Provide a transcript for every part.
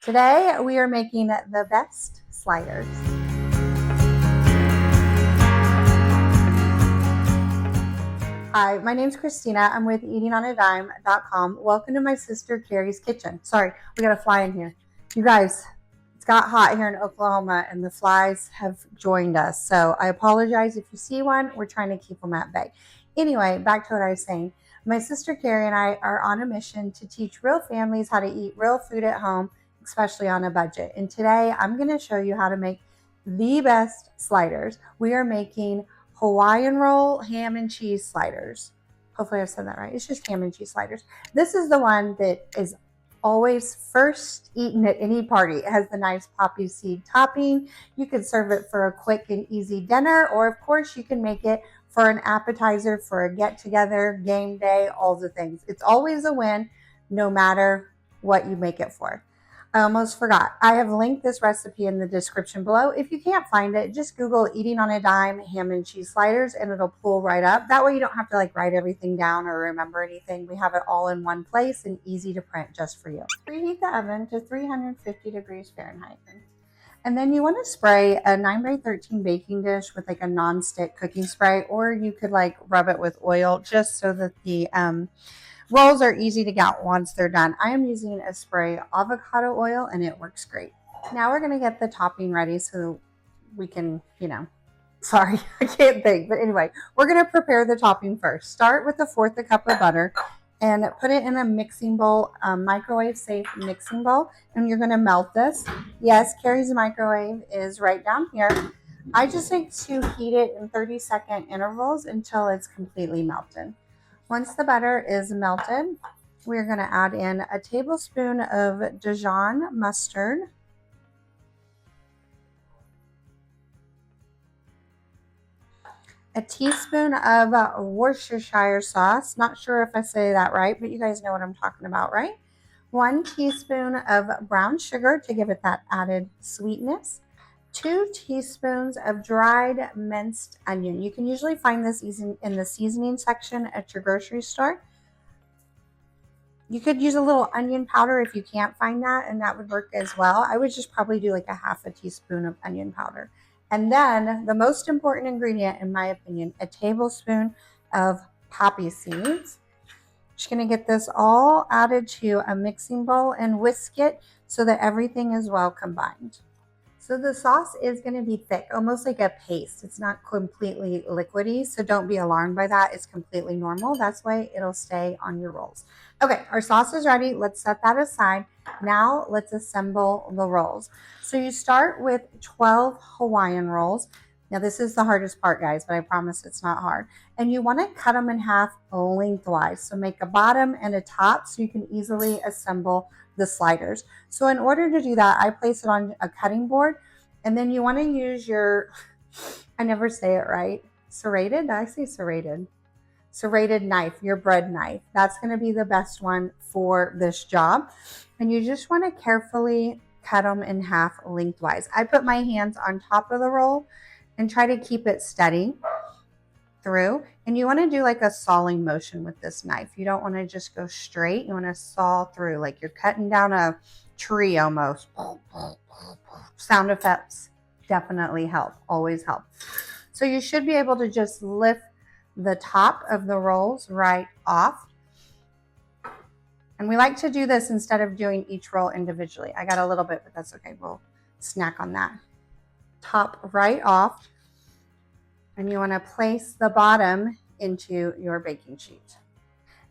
Today we are making the best sliders. Hi, my name's Christina. I'm with eatingonadime.com. Welcome to my sister Carrie's kitchen. Sorry, we got a fly in here. You guys, it's got hot here in Oklahoma and the flies have joined us. So I apologize if you see one. We're trying to keep them at bay. Anyway, back to what I was saying. My sister Carrie and I are on a mission to teach real families how to eat real food at home, especially on a budget. And today I'm going to show you how to make the best sliders. We are making Hawaiian roll ham and cheese sliders. Hopefully I've said that right. It's just ham and cheese sliders. This is the one that is always first eaten at any party. It has the nice poppy seed topping. You could serve it for a quick and easy dinner, or of course you can make it for an appetizer, for a get-together, game day, all the things. It's always a win, no matter what you make it for. I almost forgot. I have linked this recipe in the description below. If you can't find it, just Google Eating on a Dime ham and cheese sliders and it'll pull right up. That way you don't have to write everything down or remember anything. We have it all in one place and easy to print just for you. Preheat the oven to 350 degrees Fahrenheit. And then you want to spray a 9x13 baking dish with a non-stick cooking spray, or you could rub it with oil just so that the rolls are easy to get once they're done. I am using a spray avocado oil and it works great. Now we're going to get the topping ready so we can, sorry, I can't think. But anyway, we're going to prepare the topping first. Start with 1/4 cup of butter and put it in a mixing bowl, microwave safe mixing bowl. And you're going to melt this. Yes, Carrie's microwave is right down here. I just like to heat it in 30-second intervals until it's completely melted. Once the butter is melted, we're going to add in a tablespoon of Dijon Mustard, a teaspoon of Worcestershire Sauce. Not sure if I say that right, but you guys know what I'm talking about, right? 1 teaspoon of brown sugar to give it that added sweetness. 2 teaspoons of dried minced onion. You can usually find this in the seasoning section at your grocery store. You could use a little onion powder if you can't find that, and that would work as well. I would just probably do 1/2 teaspoon of onion powder. And then the most important ingredient, in my opinion, a tablespoon of poppy seeds. Just going to get this all added to a mixing bowl and whisk it so that everything is well combined. So the sauce is going to be thick, almost like a paste. It's not completely liquidy, so don't be alarmed by that. It's completely normal. That's why it'll stay on your rolls. Okay, our sauce is ready. Let's set that aside. Now let's assemble the rolls. So you start with 12 Hawaiian rolls. Now this is the hardest part, guys, but I promise it's not hard. And you want to cut them in half lengthwise. So make a bottom and a top so you can easily assemble the sliders. So in order to do that, I place it on a cutting board, and then you want to use your, I never say it right, serrated? I say serrated. Serrated knife, your bread knife. That's going to be the best one for this job. And you just want to carefully cut them in half lengthwise. I put my hands on top of the roll and try to keep it steady through. And you want to do a sawing motion with this knife. You don't want to just go straight. You want to saw through like you're cutting down a tree almost. Sound effects definitely help, always help. So you should be able to just lift the top of the rolls right off. And we like to do this instead of doing each roll individually. I got a little bit, but that's okay. We'll snack on that. Top right off. And you want to place the bottom into your baking sheet.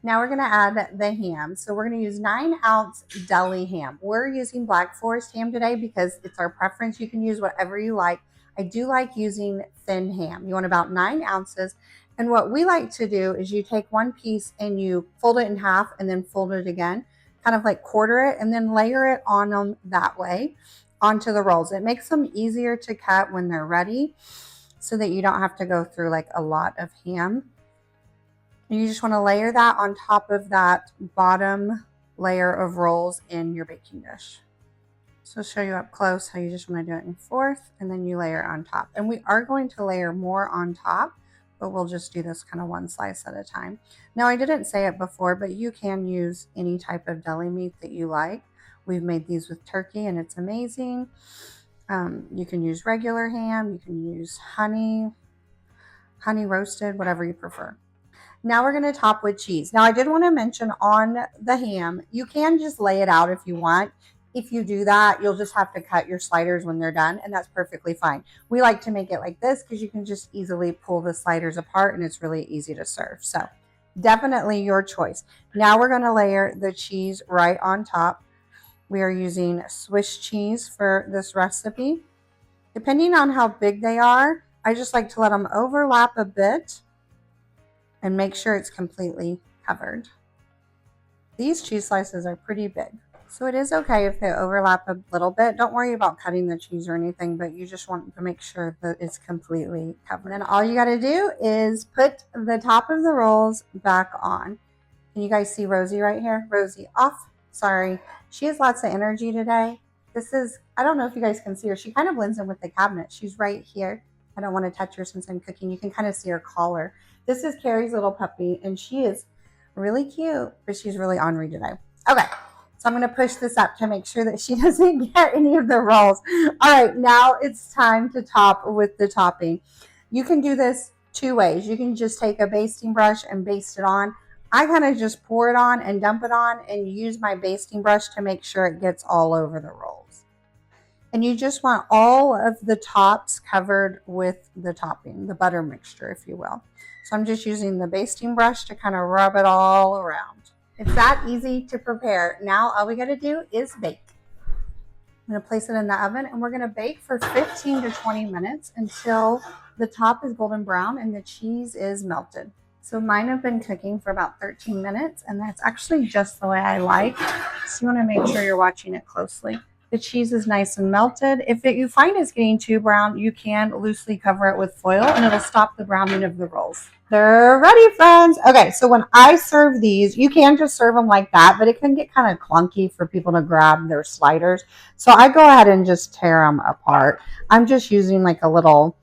Now we're going to add the ham. So we're going to use 9-ounce deli ham. We're using Black Forest ham today because it's our preference. You can use whatever you like. I do like using thin ham. You want about 9 ounces. And what we like to do is you take one piece and you fold it in half and then fold it again, kind of quarter it, and then layer it on them that way onto the rolls. It makes them easier to cut when they're ready, so that you don't have to go through a lot of ham. And you just want to layer that on top of that bottom layer of rolls in your baking dish. So I'll show you up close how you just want to do it in 4th, and then you layer on top. And we are going to layer more on top, but we'll just do this kind of one slice at a time. Now I didn't say it before, but you can use any type of deli meat that you like. We've made these with turkey and it's amazing. You can use regular ham. You can use honey roasted, whatever you prefer. Now we're going to top with cheese. Now I did want to mention on the ham, you can just lay it out if you want. If you do that, you'll just have to cut your sliders when they're done, and that's perfectly fine. We like to make it like this because you can just easily pull the sliders apart and it's really easy to serve. So definitely your choice. Now we're going to layer the cheese right on top. We are using Swiss cheese for this recipe. Depending on how big they are, I just like to let them overlap a bit and make sure it's completely covered. These cheese slices are pretty big, so it is okay if they overlap a little bit. Don't worry about cutting the cheese or anything, but you just want to make sure that it's completely covered. And all you got to do is put the top of the rolls back on. Can you guys see Rosie right here? Rosie off. Sorry. She has lots of energy today. I don't know if you guys can see her. She kind of blends in with the cabinet. She's right here. I don't want to touch her since I'm cooking. You can kind of see her collar. This is Carrie's little puppy, and she is really cute, but she's really ornery today. Okay, so I'm going to push this up to make sure that she doesn't get any of the rolls. All right, now it's time to top with the topping. You can do this two ways. You can just take a basting brush and baste it on. I kind of just pour it on and dump it on and use my basting brush to make sure it gets all over the rolls. And you just want all of the tops covered with the topping, the butter mixture, if you will. So I'm just using the basting brush to kind of rub it all around. It's that easy to prepare. Now all we got to do is bake. I'm going to place it in the oven and we're going to bake for 15 to 20 minutes until the top is golden brown and the cheese is melted. So mine have been cooking for about 13 minutes and that's actually just the way I like. So you want to make sure you're watching it closely. The cheese is nice and melted. If you find it's getting too brown, you can loosely cover it with foil and it'll stop the browning of the rolls. They're ready, friends. Okay, so when I serve these, you can just serve them like that, but it can get kind of clunky for people to grab their sliders. So I go ahead and just tear them apart. I'm just using like a little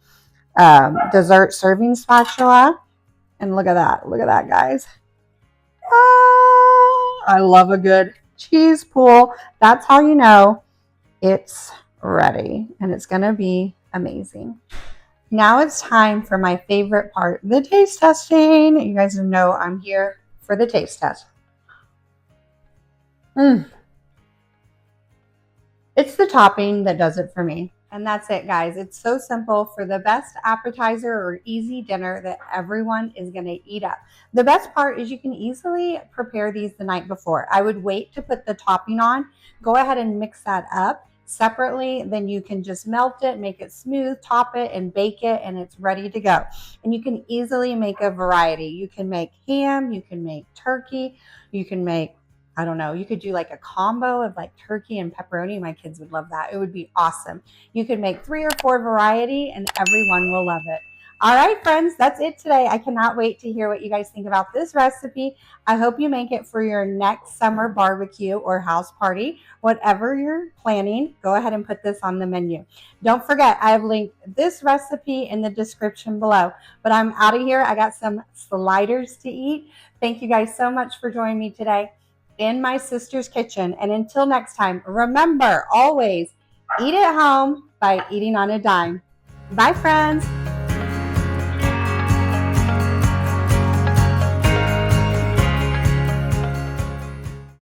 dessert serving spatula. And look at that, guys. Oh, I love a good cheese pool. That's how you know it's ready, and it's going to be amazing. Now it's time for my favorite part, the taste testing. You guys know I'm here for the taste test. It's the topping that does it for me. And that's it, guys. It's so simple for the best appetizer or easy dinner that everyone is going to eat up. The best part is you can easily prepare these the night before. I would wait to put the topping on. Go ahead and mix that up separately. Then you can just melt it, make it smooth, top it, and bake it, and it's ready to go. And you can easily make a variety. You can make ham. You can make turkey. You can make, I don't know, you could do like a combo of like turkey and pepperoni. My kids would love that. It would be awesome. You could make 3 or 4 variety and everyone will love it. All right, friends, that's it today. I cannot wait to hear what you guys think about this recipe. I hope you make it for your next summer barbecue or house party. Whatever you're planning, go ahead and put this on the menu. Don't forget, I have linked this recipe in the description below. But I'm out of here. I got some sliders to eat. Thank you guys so much for joining me today in my sister's kitchen. And until next time, remember, always eat at home by eating on a dime. Bye, friends.